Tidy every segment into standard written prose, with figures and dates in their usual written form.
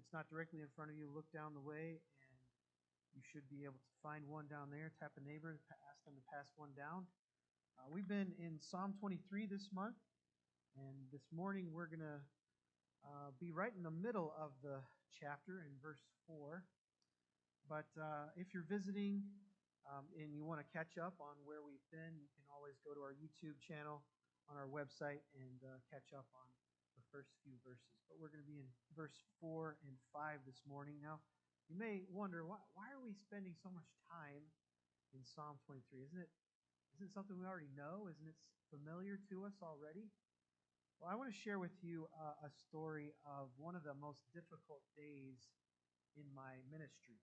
it's not directly in front of you, look down the way, and you should be able to find one down there. Tap a neighbor, ask them to pass one down. We've been in Psalm 23 this month, and this morning we're going to be right in the middle of the chapter in verse 4. But if you're visiting and you want to catch up on where we've been, you can always go to our YouTube channel on our website and catch up on the first few verses. But we're going to be in verse 4 and 5 this morning. Now, you may wonder, why are we spending so much time in Psalm 23? Isn't it something we already know? Isn't it familiar to us already? Well, I want to share with you a story of one of the most difficult days in my ministry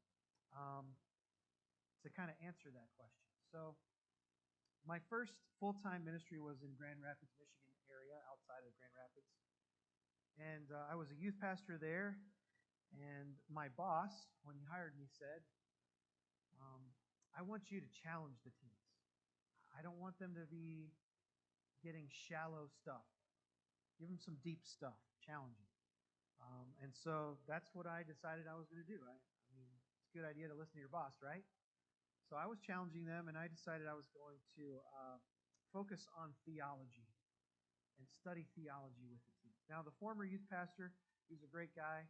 to kind of answer that question. So, my first full-time ministry was in Grand Rapids, Michigan area, outside of Grand Rapids. And I was a youth pastor there. And my boss, when he hired me, said, I want you to challenge the teens. I don't want them to be getting shallow stuff. Give them some deep stuff, challenging. And so that's what I decided I was going to do. I mean, it's a good idea to listen to your boss, right? So I was challenging them, and I decided I was going to focus on theology and study theology with the teens. Now, the former youth pastor, he was a great guy,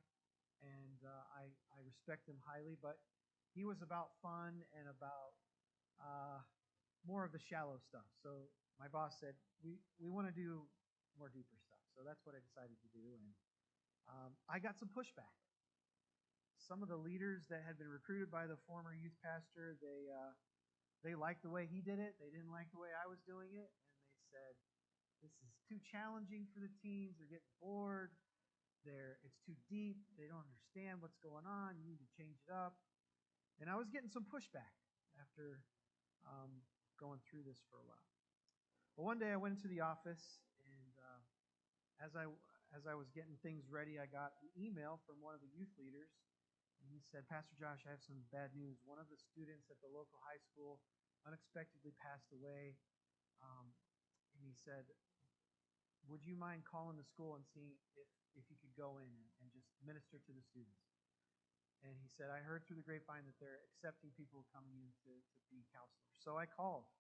and I respect him highly, but he was about fun and about more of the shallow stuff. So my boss said, we want to do more deeper stuff. So that's what I decided to do, and I got some pushback. Some of the leaders that had been recruited by the former youth pastor, they liked the way he did it. They didn't like the way I was doing it, and they said, this is too challenging for the teens. They're getting bored. It's too deep. They don't understand what's going on. You need to change it up. And I was getting some pushback after going through this for a while. But one day I went into the office, and as I was getting things ready, I got an email from one of the youth leaders. And he said, Pastor Josh, I have some bad news. One of the students at the local high school unexpectedly passed away. And he said, would you mind calling the school and seeing if you could go in and just minister to the students? And he said, I heard through the grapevine that they're accepting people coming in to be counselors. So I called,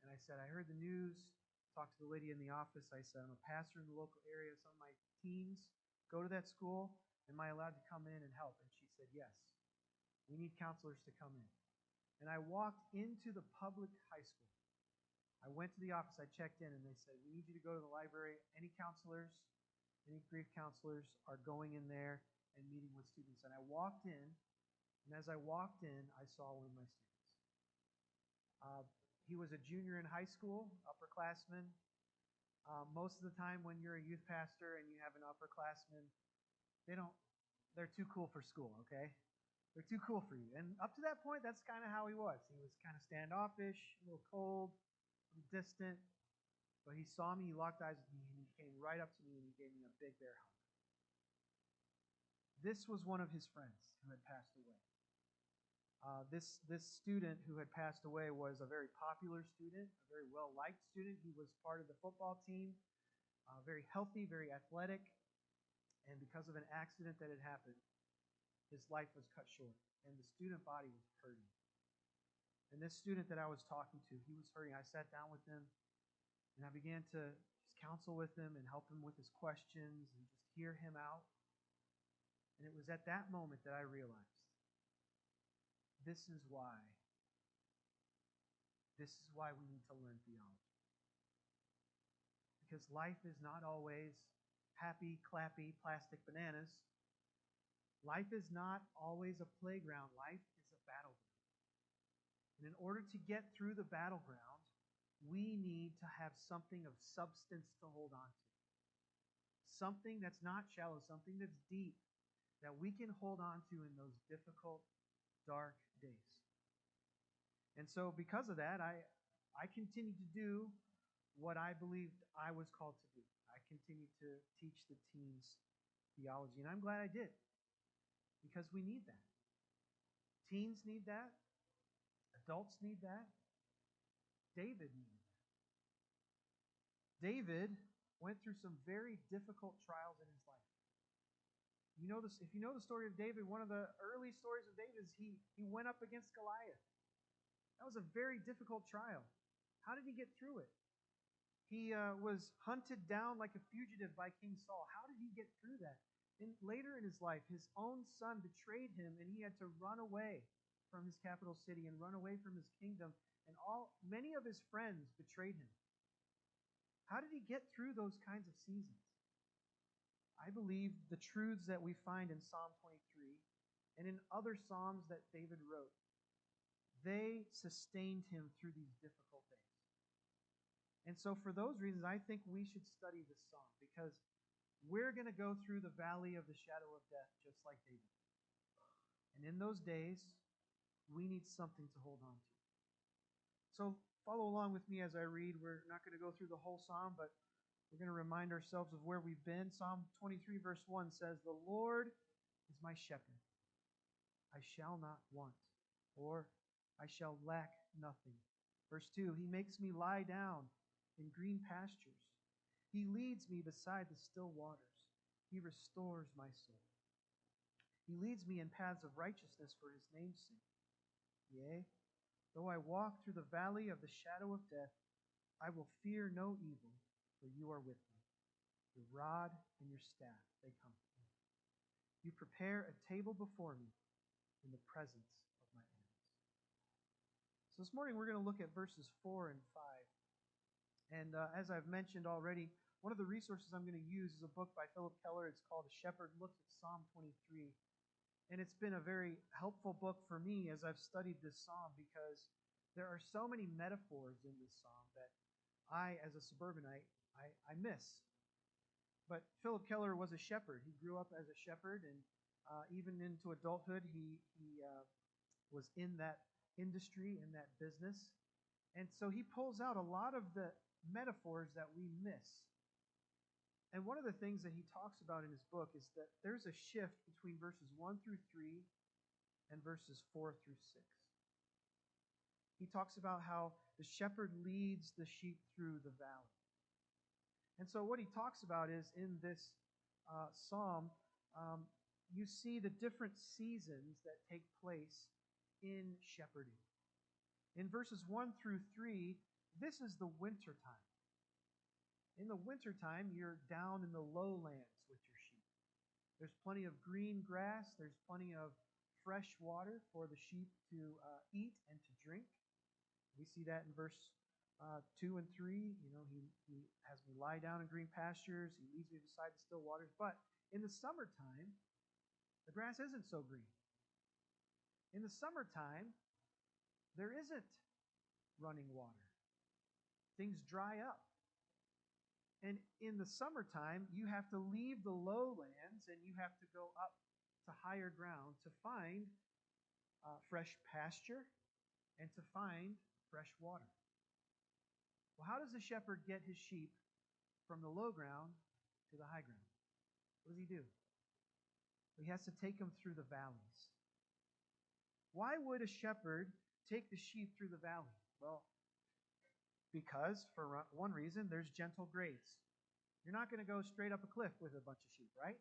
and I said, I heard the news, talked to the lady in the office. I said, I'm a pastor in the local area. Some of my teens go to that school. Am I allowed to come in and help? And she said, yes. We need counselors to come in. And I walked into the public high school. I went to the office, I checked in, and they said, we need you to go to the library. Any counselors, any grief counselors are going in there and meeting with students. And I walked in, and as I walked in, I saw one of my students. He was a junior in high school, upperclassman. Most of the time when you're a youth pastor and you have an upperclassman, they're too cool for school, okay? They're too cool for you. And up to that point, that's kind of how he was. He was kind of standoffish, a little cold, a little distant. But he saw me, he locked eyes with me, and he came right up to me and he gave me a big bear hug. This was one of his friends who had passed away. This student who had passed away was a very popular student, a very well-liked student. He was part of the football team, very healthy, very athletic. And because of an accident that had happened, his life was cut short, and the student body was hurting. And this student that I was talking to, he was hurting. I sat down with him, and I began to just counsel with him and help him with his questions and just hear him out. And it was at that moment that I realized this is why we need to learn theology. Because life is not always happy, clappy, plastic bananas. Life is not always a playground. Life is a battleground. And in order to get through the battleground, we need to have something of substance to hold on to. Something that's not shallow, something that's deep, that we can hold on to in those difficult, dark days. And so because of that, I continued to do what I believed I was called to do. I continued to teach the teens theology, and I'm glad I did, because we need that. Teens need that. Adults need that. David needed that. David went through some very difficult trials in his life. If you know the story of David, one of the early stories of David is he went up against Goliath. That was a very difficult trial. How did he get through it? He was hunted down like a fugitive by King Saul. How did he get through that? And later in his life, his own son betrayed him, and he had to run away from his capital city and run away from his kingdom. And many of his friends betrayed him. How did he get through those kinds of seasons? I believe the truths that we find in Psalm 23 and in other psalms that David wrote, they sustained him through these difficult days. And so for those reasons, I think we should study this psalm, because we're going to go through the valley of the shadow of death just like David did. And in those days, we need something to hold on to. So follow along with me as I read. We're not going to go through the whole psalm, but we're going to remind ourselves of where we've been. Psalm 23 verse 1 says, "The Lord is my shepherd. I shall not want, or I shall lack nothing." Verse 2, "He makes me lie down in green pastures. He leads me beside the still waters. He restores my soul. He leads me in paths of righteousness for his name's sake. Yea, though I walk through the valley of the shadow of death, I will fear no evil, for you are with me. Your rod and your staff, they comfort me. You prepare a table before me in the presence of my enemies." So this morning we're going to look at verses 4 and 5. And as I've mentioned already, one of the resources I'm going to use is a book by Philip Keller. It's called A Shepherd Looks at Psalm 23. And it's been a very helpful book for me as I've studied this psalm, because there are so many metaphors in this psalm that I, as a suburbanite, I miss. But Philip Keller was a shepherd. He grew up as a shepherd, and even into adulthood, he was in that industry, in that business. And so he pulls out a lot of the metaphors that we miss. And one of the things that he talks about in his book is that there's a shift between verses 1 through 3 and verses 4 through 6. He talks about how the shepherd leads the sheep through the valley. And so what he talks about is, in this psalm, you see the different seasons that take place in shepherding. In verses 1 through 3, this is the winter time. In the wintertime, you're down in the lowlands with your sheep. There's plenty of green grass. There's plenty of fresh water for the sheep to eat and to drink. We see that in verse 2 and 3. He has me lie down in green pastures. He leads me beside the still waters. But in the summertime, the grass isn't so green. In the summertime, there isn't running water. Things dry up. And in the summertime, you have to leave the lowlands and you have to go up to higher ground to find fresh pasture and to find fresh water. Well, how does the shepherd get his sheep from the low ground to the high ground? What does he do? He has to take them through the valleys. Why would a shepherd take the sheep through the valley? Well, because, for one reason, there's gentle grades. You're not going to go straight up a cliff with a bunch of sheep, right?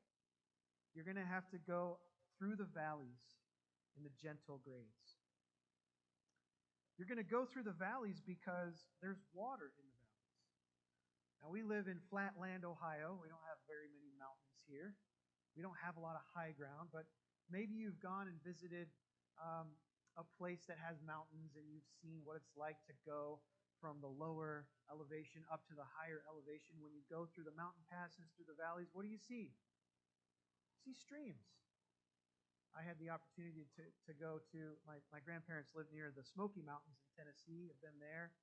You're going to have to go through the valleys in the gentle grades. You're going to go through the valleys because there's water in the valleys. Now, we live in flatland, Ohio. We don't have very many mountains here. We don't have a lot of high ground, but maybe you've gone and visited a place that has mountains, and you've seen what it's like to go from the lower elevation up to the higher elevation. When you go through the mountain passes, through the valleys, what do you see? You see streams. I had the opportunity to go to, my grandparents live near the Smoky Mountains in Tennessee. I've been there.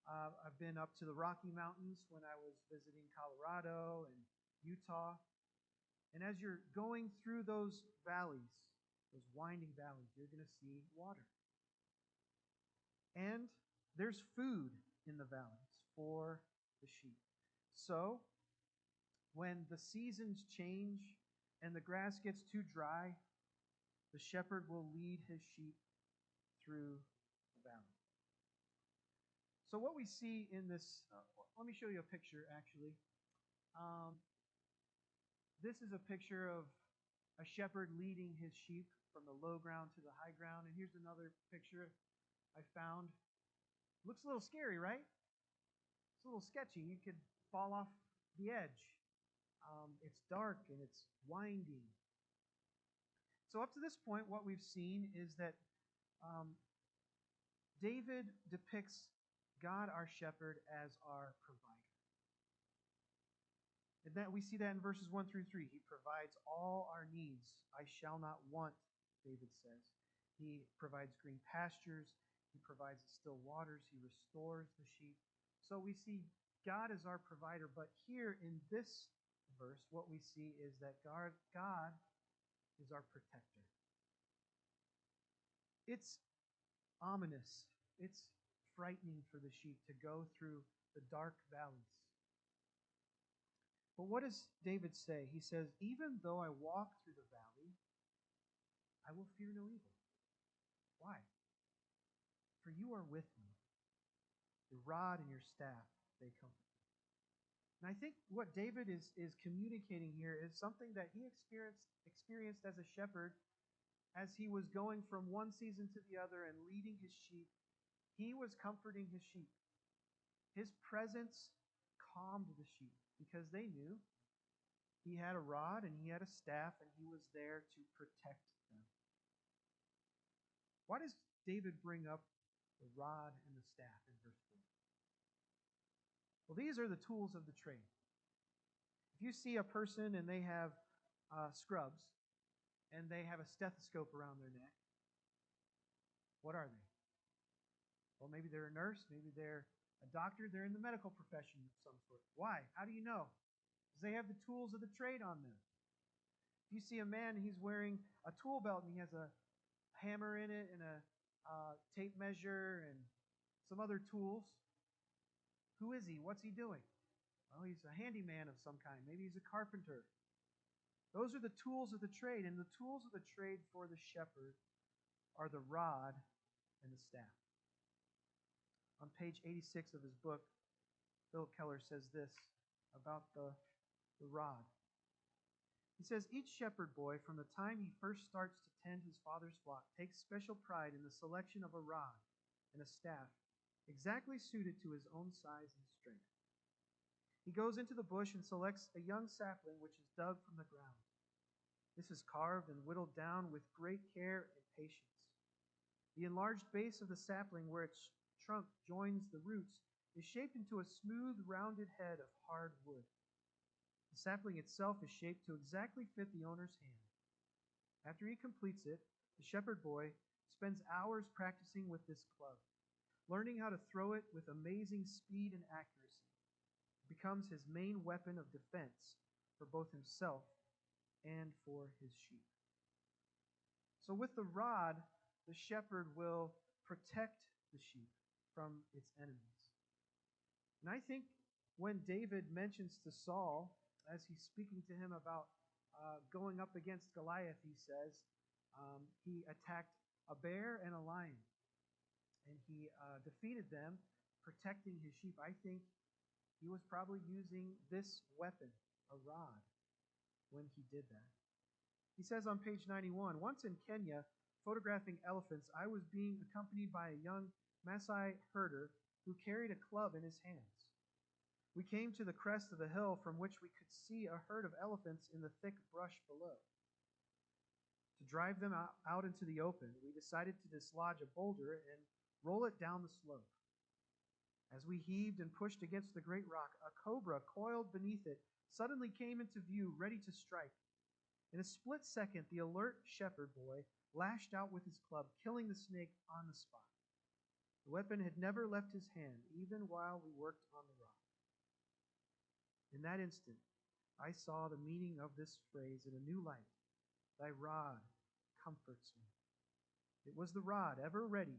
I've been up to the Rocky Mountains when I was visiting Colorado and Utah. And as you're going through those valleys, those winding valleys, you're going to see water. And there's food in the valleys for the sheep. So, when the seasons change and the grass gets too dry, the shepherd will lead his sheep through the valley. So what we see in this, let me show you a picture actually. This is a picture of a shepherd leading his sheep from the low ground to the high ground. And here's another picture I found. Looks a little scary, right? It's a little sketchy. You could fall off the edge. It's dark and it's winding. So up to this point, what we've seen is that um, David depicts God, our shepherd, as our provider. And that we see that in verses 1 through 3. He provides all our needs. I shall not want, David says. He provides green pastures. He provides still waters. He restores the sheep. So we see God as our provider. But here in this verse, what we see is that God is our protector. It's ominous. It's frightening for the sheep to go through the dark valleys. But what does David say? He says, even though I walk through the valley, I will fear no evil. Why? For you are with me. Your rod and your staff, they comfort me. And I think what David is communicating here is something that he experienced as a shepherd as he was going from one season to the other and leading his sheep. He was comforting his sheep. His presence calmed the sheep because they knew he had a rod and he had a staff and he was there to protect them. Why does David bring up the rod and the staff in verse 4? Well, these are the tools of the trade. If you see a person and they have scrubs and they have a stethoscope around their neck, what are they? Well, maybe they're a nurse, maybe they're a doctor, they're in the medical profession of some sort. Why? How do you know? Because they have the tools of the trade on them. If you see a man, he's wearing a tool belt and he has a hammer in it and a tape measure and some other tools. Who is he? What's he doing? Well, he's a handyman of some kind. Maybe he's a carpenter. Those are the tools of the trade, and the tools of the trade for the shepherd are the rod and the staff. On page 86 of his book, Philip Keller says this about the rod. He says, each shepherd boy, from the time he first starts to tend his father's flock, takes special pride in the selection of a rod and a staff exactly suited to his own size and strength. He goes into the bush and selects a young sapling which is dug from the ground. This is carved and whittled down with great care and patience. The enlarged base of the sapling, where its trunk joins the roots, is shaped into a smooth, rounded head of hard wood. The sapling itself is shaped to exactly fit the owner's hand. After he completes it, the shepherd boy spends hours practicing with this club, learning how to throw it with amazing speed and accuracy. It becomes his main weapon of defense for both himself and for his sheep. So with the rod, the shepherd will protect the sheep from its enemies. And I think when David mentions to Saul, as he's speaking to him about going up against Goliath, he says he attacked a bear and a lion. And he defeated them, protecting his sheep. I think he was probably using this weapon, a rod, when he did that. He says on page 91, once in Kenya, photographing elephants, I was being accompanied by a young Maasai herder who carried a club in his hands. We came to the crest of a hill from which we could see a herd of elephants in the thick brush below. To drive them out into the open, we decided to dislodge a boulder and roll it down the slope. As we heaved and pushed against the great rock, a cobra coiled beneath it suddenly came into view, ready to strike. In a split second, the alert shepherd boy lashed out with his club, killing the snake on the spot. The weapon had never left his hand, even while we worked on the rock. In that instant, I saw the meaning of this phrase in a new light. Thy rod comforts me. It was the rod, ever ready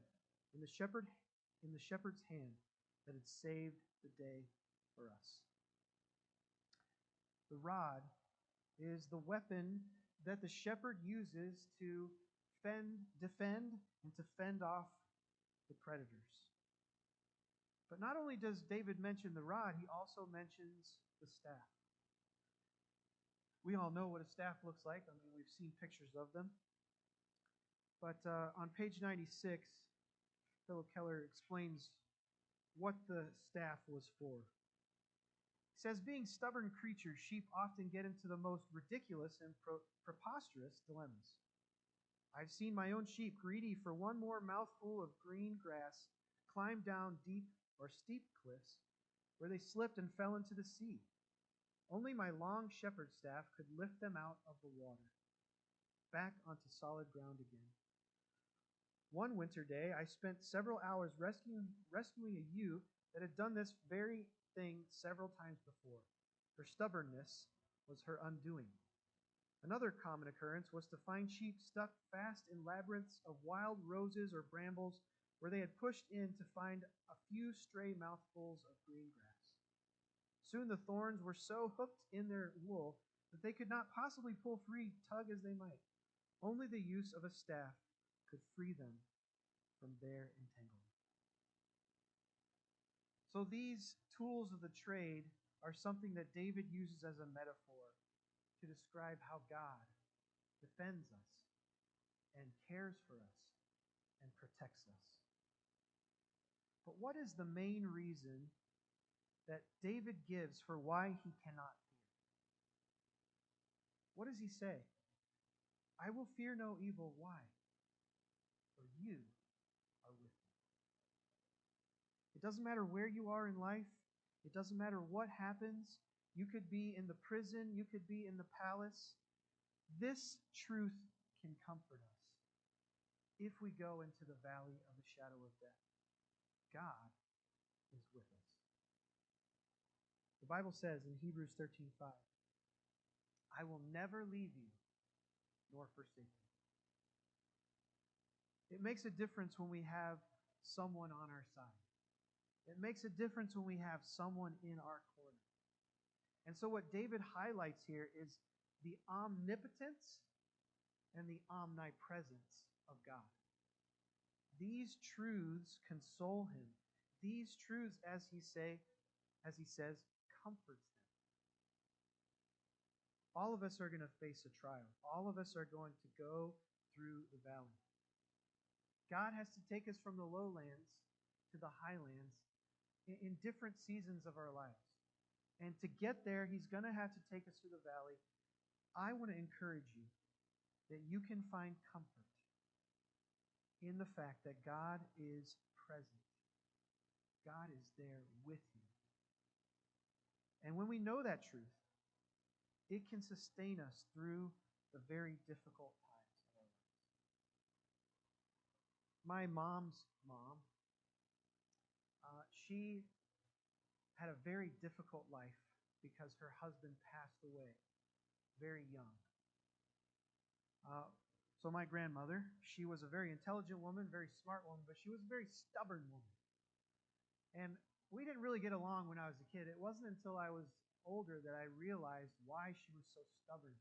in the shepherd's hand, that had saved the day for us. The rod is the weapon that the shepherd uses to defend, and to fend off the predators. But not only does David mention the rod, he also mentions the staff. We all know what a staff looks like. I mean, we've seen pictures of them. But on page 96, Philip Keller explains what the staff was for. He says, being stubborn creatures, sheep often get into the most ridiculous and preposterous dilemmas. I've seen my own sheep, greedy for one more mouthful of green grass, climb down deep or steep cliffs where they slipped and fell into the sea. Only my long shepherd's staff could lift them out of the water, back onto solid ground again. One winter day, I spent several hours rescuing a ewe that had done this very thing several times before. Her stubbornness was her undoing. Another common occurrence was to find sheep stuck fast in labyrinths of wild roses or brambles where they had pushed in to find a few stray mouthfuls of green grass. Soon the thorns were so hooked in their wool that they could not possibly pull free, tug as they might. Only the use of a staff could free them from their entanglement. So these tools of the trade are something that David uses as a metaphor to describe how God defends us and cares for us and protects us. But what is the main reason that David gives for why he cannot fear? What does he say? I will fear no evil. Why? For you are with me. It doesn't matter where you are in life. It doesn't matter what happens. You could be in the prison. You could be in the palace. This truth can comfort us if we go into the valley of the shadow of death. God is with us. The Bible says in Hebrews 13:5, I will never leave you nor forsake you. It makes a difference when we have someone on our side. It makes a difference when we have someone in our corner. And so what David highlights here is the omnipotence and the omnipresence of God. These truths console him. These truths, as he says, comforts him. All of us are going to face a trial. All of us are going to go through the valley. God has to take us from the lowlands to the highlands in different seasons of our lives. And to get there, he's going to have to take us through the valley. I want to encourage you that you can find comfort in the fact that God is present. God is there with you. And when we know that truth, it can sustain us through the very difficult times of our lives. My mom's mom, she had a very difficult life because her husband passed away very young. So my grandmother, she was a very intelligent woman, very smart woman, but she was a very stubborn woman. And we didn't really get along when I was a kid. It wasn't until I was older that I realized why she was so stubborn.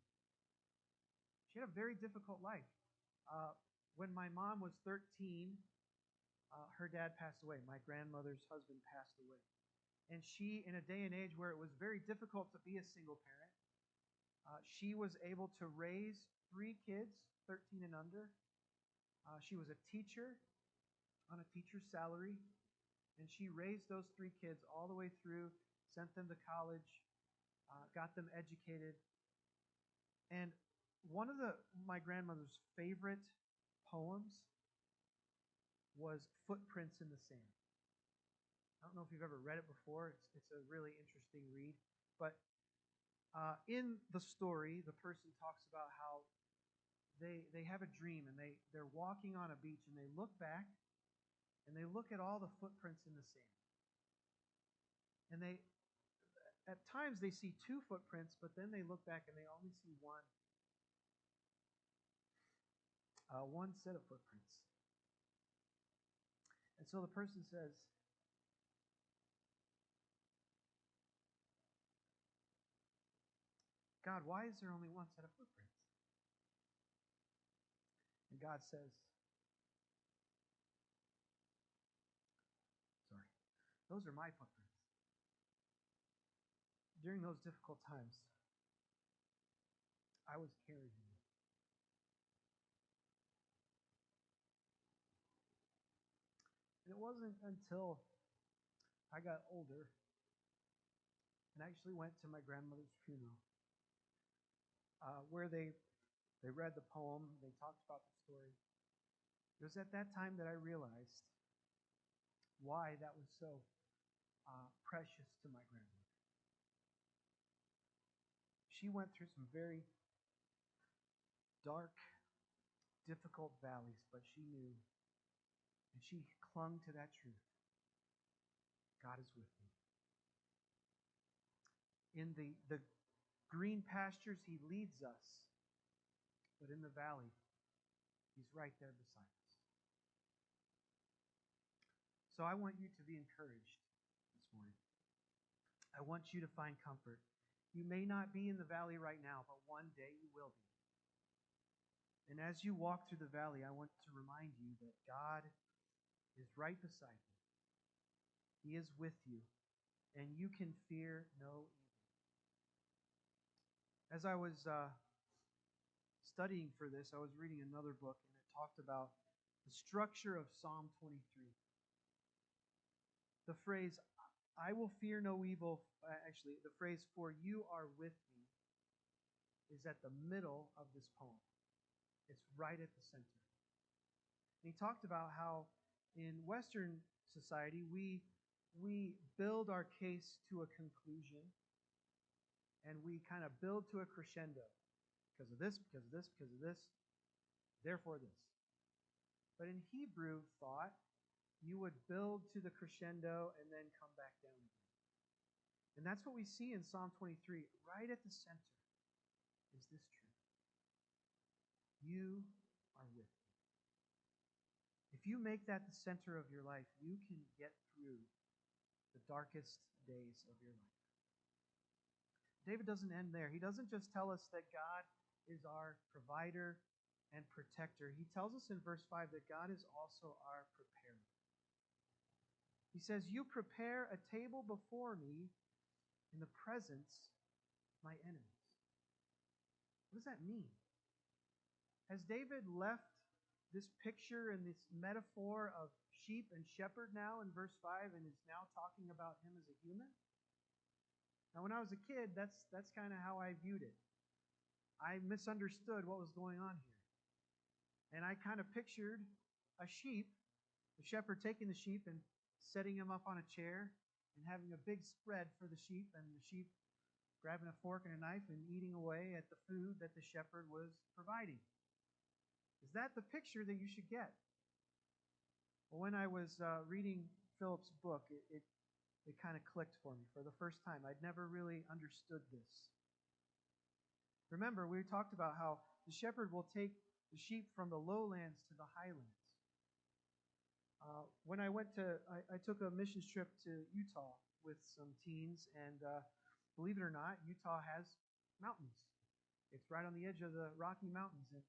She had a very difficult life. When my mom was 13, her dad passed away. My grandmother's husband passed away. And she, in a day and age where it was very difficult to be a single parent, she was able to raise 3 kids, 13 and under. She was a teacher on a teacher's salary, and she raised those 3 kids all the way through, sent them to college, got them educated. And one of my grandmother's favorite poems was Footprints in the Sand. I don't know if you've ever read it before. It's a really interesting read. But in the story, the person talks about how they have a dream and they're walking on a beach and they look back and they look at all the footprints in the sand. And at times they see 2 footprints, but then they look back and they only see one set of footprints. And so the person says, God, why is there only one set of footprints? And God says, sorry, those are my footprints. During those difficult times, I was carrying you. And it wasn't until I got older and actually went to my grandmother's funeral, where they read the poem, they talked about the story. It was at that time that I realized why that was so precious to my grandmother. She went through some very dark, difficult valleys, but she knew and she clung to that truth. God is with me. In the green pastures, He leads us, but in the valley, He's right there beside us. So I want you to be encouraged this morning. I want you to find comfort. You may not be in the valley right now, but one day you will be. And as you walk through the valley, I want to remind you that God is right beside you. He is with you, and you can fear no evil. As I was studying for this, I was reading another book, and it talked about the structure of Psalm 23. The phrase, I will fear no evil, actually, the phrase, for you are with me, is at the middle of this poem. It's right at the center. And he talked about how in Western society, we build our case to a conclusion, and we kind of build to a crescendo. Because of this, because of this, because of this, therefore this. But in Hebrew thought, you would build to the crescendo and then come back down again. And that's what we see in Psalm 23. Right at the center is this truth. You are with me. If you make that the center of your life, you can get through the darkest days of your life. David doesn't end there. He doesn't just tell us that God is our provider and protector. He tells us in verse 5 that God is also our preparer. He says, you prepare a table before me in the presence of my enemies. What does that mean? Has David left this picture and this metaphor of sheep and shepherd now in verse 5 and is now talking about him as a human? Now, when I was a kid, that's kind of how I viewed it. I misunderstood what was going on here. And I kind of pictured a sheep, the shepherd taking the sheep and setting him up on a chair and having a big spread for the sheep, and the sheep grabbing a fork and a knife and eating away at the food that the shepherd was providing. Is that the picture that you should get? Well, when I was reading Philip's book, it kind of clicked for me for the first time. I'd never really understood this. Remember, we talked about how the shepherd will take the sheep from the lowlands to the highlands. When I took a missions trip to Utah with some teens, and believe it or not, Utah has mountains. It's right on the edge of the Rocky Mountains. And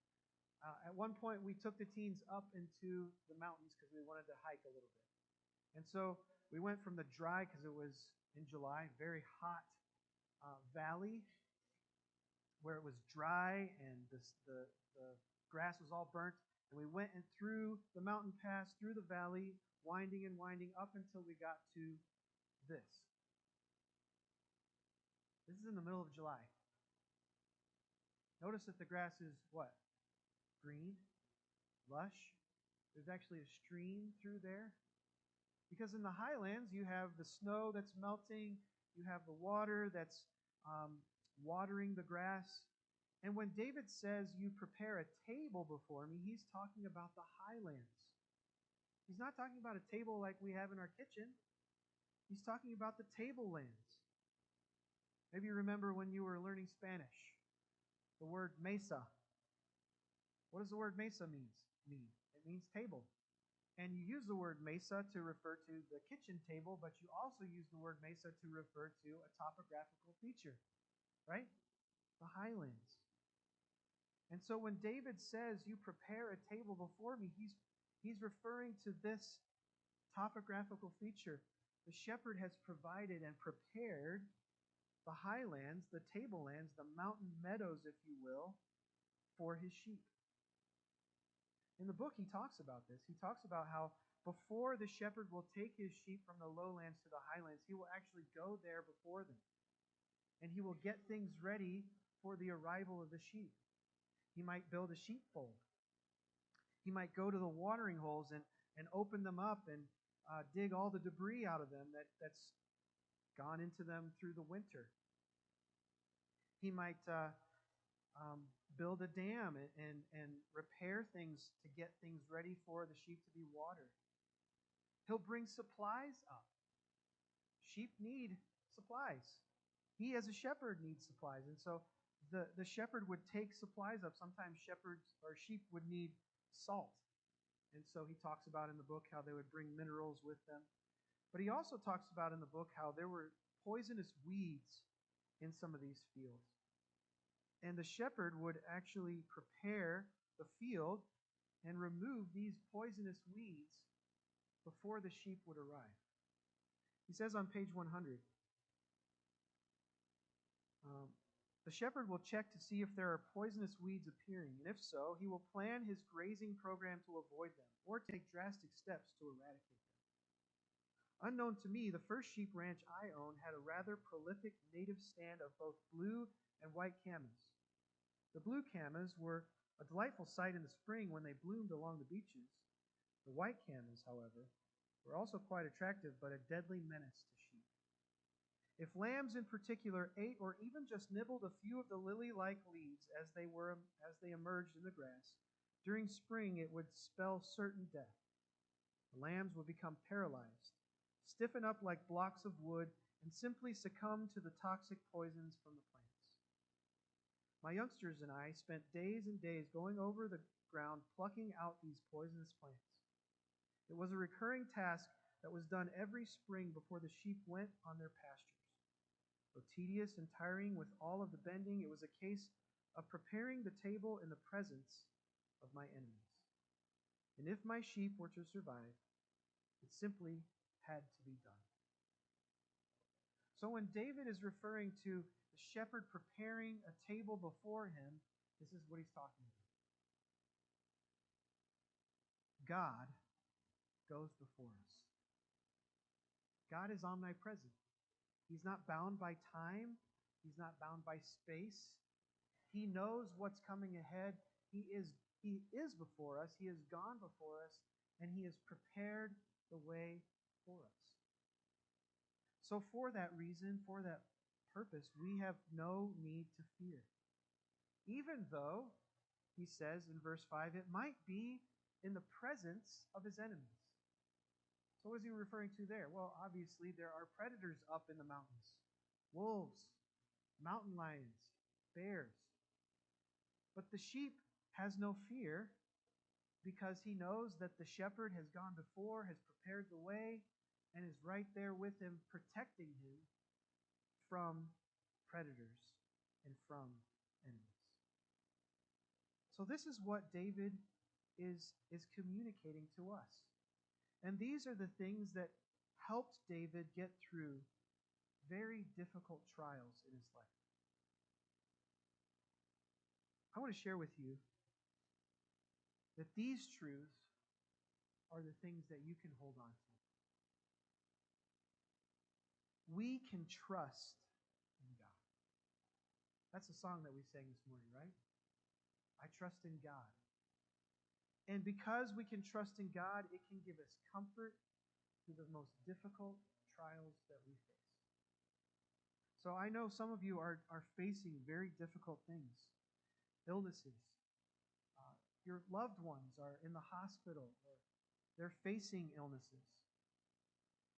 at one point, we took the teens up into the mountains because we wanted to hike a little bit. And so we went from the dry, because it was in July, very hot valley, where it was dry and the grass was all burnt. And we went and through the mountain pass, through the valley, winding and winding up until we got to this. This is in the middle of July. Notice that the grass is what? Green, lush. There's actually a stream through there. Because in the highlands, you have the snow that's melting, you have the water that's watering the grass. And when David says, you prepare a table before me, he's talking about the highlands. He's not talking about a table like we have in our kitchen. He's talking about the tablelands. Maybe you remember when you were learning Spanish, the word mesa. What does the word mesa mean? It means table. And you use the word mesa to refer to the kitchen table, but you also use the word mesa to refer to a topographical feature, right? The highlands. And so when David says, you prepare a table before me, he's referring to this topographical feature. The shepherd has provided and prepared the highlands, the tablelands, the mountain meadows, if you will, for his sheep. In the book, he talks about this. He talks about how before the shepherd will take his sheep from the lowlands to the highlands, he will actually go there before them. And he will get things ready for the arrival of the sheep. He might build a sheepfold. He might go to the watering holes and open them up and dig all the debris out of them that's gone into them through the winter. He might build a dam and repair things to get things ready for the sheep to be watered. He'll bring supplies up. Sheep need supplies. He, as a shepherd, needs supplies. And so the shepherd would take supplies up. Sometimes shepherds or sheep would need salt. And so he talks about in the book how they would bring minerals with them. But he also talks about in the book how there were poisonous weeds in some of these fields. And the shepherd would actually prepare the field and remove these poisonous weeds before the sheep would arrive. He says on page 100, the shepherd will check to see if there are poisonous weeds appearing, and if so, he will plan his grazing program to avoid them or take drastic steps to eradicate them. Unknown to me, the first sheep ranch I owned had a rather prolific native stand of both blue and white camas. The blue camas were a delightful sight in the spring when they bloomed along the beaches. The white camas, however, were also quite attractive but a deadly menace to sheep. If lambs in particular ate or even just nibbled a few of the lily-like leaves as they emerged in the grass, during spring it would spell certain death. The lambs would become paralyzed, stiffen up like blocks of wood, and simply succumb to the toxic poisons from the plants. My youngsters and I spent days and days going over the ground plucking out these poisonous plants. It was a recurring task that was done every spring before the sheep went on their pastures. Though tedious and tiring with all of the bending, it was a case of preparing the table in the presence of my enemies. And if my sheep were to survive, it simply had to be done. So when David is referring to the shepherd preparing a table before him, this is what he's talking about. God goes before us. God is omnipresent. He's not bound by time. He's not bound by space. He knows what's coming ahead. He is before us. He has gone before us, and he has prepared the way for us. So for that reason, for that purpose, we have no need to fear. Even though, he says in verse 5, it might be in the presence of his enemies. So what is he referring to there? Well, obviously there are predators up in the mountains. Wolves, mountain lions, bears. But the sheep has no fear because he knows that the shepherd has gone before, has prepared the way, and is right there with him, protecting him from predators and from enemies. So this is what David is communicating to us. And these are the things that helped David get through very difficult trials in his life. I want to share with you that these truths are the things that you can hold on to. We can trust in God. That's the song that we sang this morning, right? I trust in God. And because we can trust in God, it can give us comfort through the most difficult trials that we face. So I know some of you are facing very difficult things, illnesses. Your loved ones are in the hospital, or they're facing illnesses.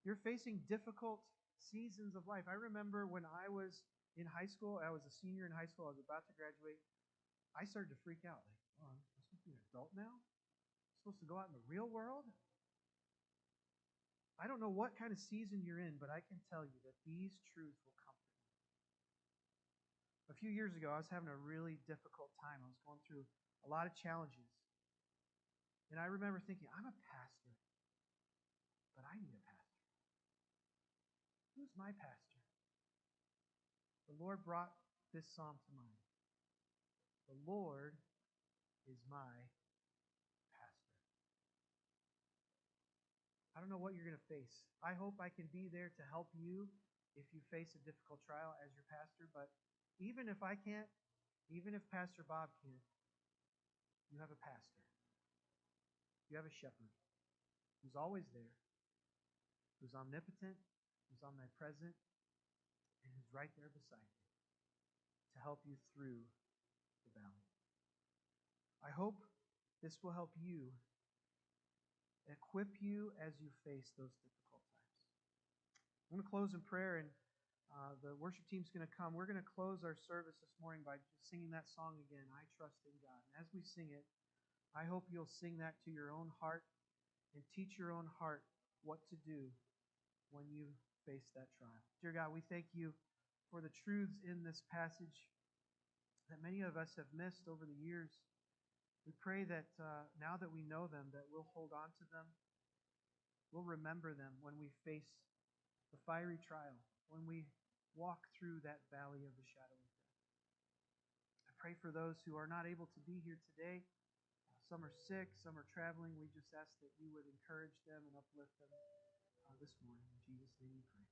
You're facing difficult seasons of life. I remember when I was in high school, I was a senior in high school, I was about to graduate, I started to freak out. Like, oh, I'm supposed to be an adult now? I'm supposed to go out in the real world? I don't know what kind of season you're in, but I can tell you that these truths will comfort you. A few years ago, I was having a really difficult time. I was going through a lot of challenges. And I remember thinking, I'm a pastor, but I need a pastor. Who's my pastor? The Lord brought this psalm to mind. The Lord is my pastor. I don't know what you're going to face. I hope I can be there to help you if you face a difficult trial as your pastor. But even if I can't, even if Pastor Bob can't, you have a pastor. You have a shepherd who's always there, who's omnipotent, who's omnipresent, and who's right there beside you to help you through the valley. I hope this will help you, equip you as you face those difficult times. I'm going to close in prayer, and the worship team's going to come. We're going to close our service this morning by just singing that song again, I Trust in God. And as we sing it, I hope you'll sing that to your own heart and teach your own heart what to do when you face that trial. Dear God, we thank you for the truths in this passage that many of us have missed over the years. We pray that now that we know them, that we'll hold on to them. We'll remember them when we face the fiery trial, when we walk through that valley of the shadow of death. I pray for those who are not able to be here today. Some are sick, some are traveling. We just ask that you would encourage them and uplift them this morning. In Jesus' name we pray.